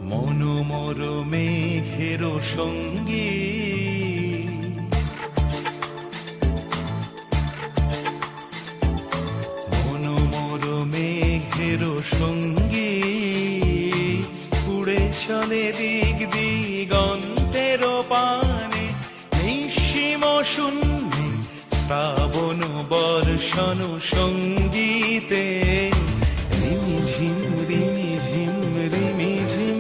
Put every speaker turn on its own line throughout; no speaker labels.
মনোমর মেঘের সঙ্গী মনোমর মেঘের সঙ্গী উড়ে চলে দিক দিগন্তের পানে নিঃসীম শূন্যে শ্রাবণ বর্ষণ সঙ্গীতে রিমিঝিম রিমিঝিম রিমিঝিম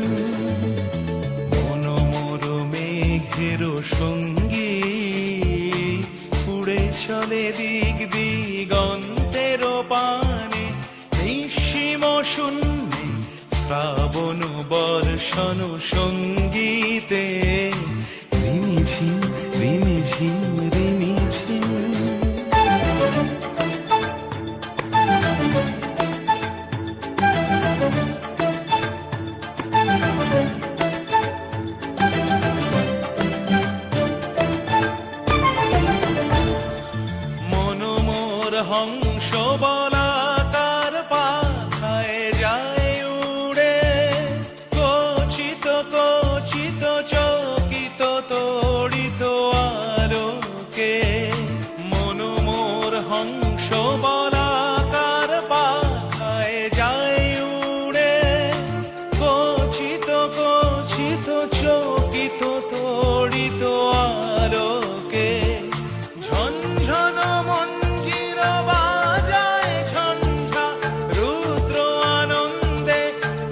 মনোমর মেঘের সঙ্গী উড়ে চলে দিক দিগন্তের পানে নিঃসীম শূন্যে শ্রাবণ বর্ষণ সঙ্গীতে রিমিঝিম রিমিঝিম রিমিঝিম মনোমর হংস বলাকার পাখায় যায় উড়ে কচিত কচিত চকিত তড়িত আলোকে মনোমর হংস বলাকার পাখায় যায় উড়ে কচিত কচিত চকিত তড়িত আলোকে ঝনঝন মঞ্জির বাজায় ঝঞ্ঝা রুদ্র আনন্দে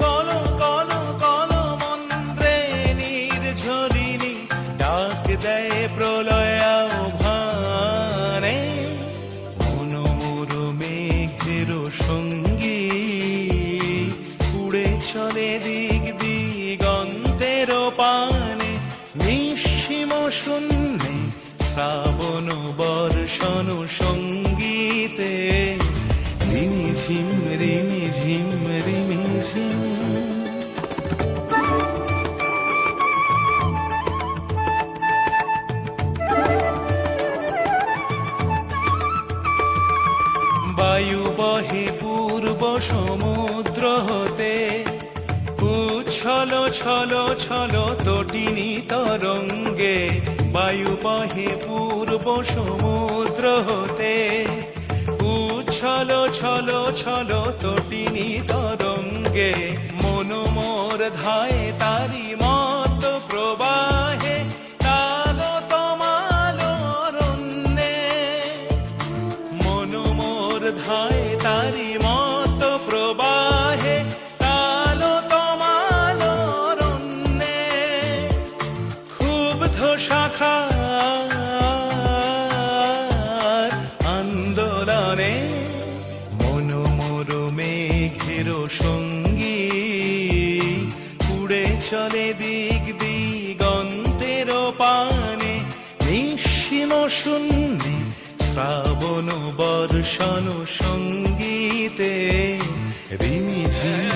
কল কল কল মন্ত্রে নির্ঝরিণী ডাক দেয় প্রলয় আহ্বানে মনোমর মেঘের সঙ্গী উড়ে চলে দিক দিগন্তের পানে নিঃসীম শূন্যে শ্রাবণ বর্ষণ সঙ্গীতে রিমিঝিম রিমিঝিম রিমিঝিম বায়ু বহে পূর্ব সমুদ্র হতে উচ্ছল ছল ছল তটিনী তরঙ্গে বায়ু বহে পূর্ব সমুদ্র হতে উচ্ছল ছল ছল তটিনী তরঙ্গে মনোমর ধায় তারি মত প্রবাহে তালো তমালো অরণ্যে মনোমর ধায় তারি মত প্রবাহে তালো তমালো অরণ্যে ক্ষুব্ধ শাখার আন্দোলনে মনোমর মেঘের সঙ্গী উড়ে চলে দিক দিগন্তের পানে নিঃসীম শূন্যে শ্রাবণ বর্ষণ সঙ্গীতে রিমিঝিম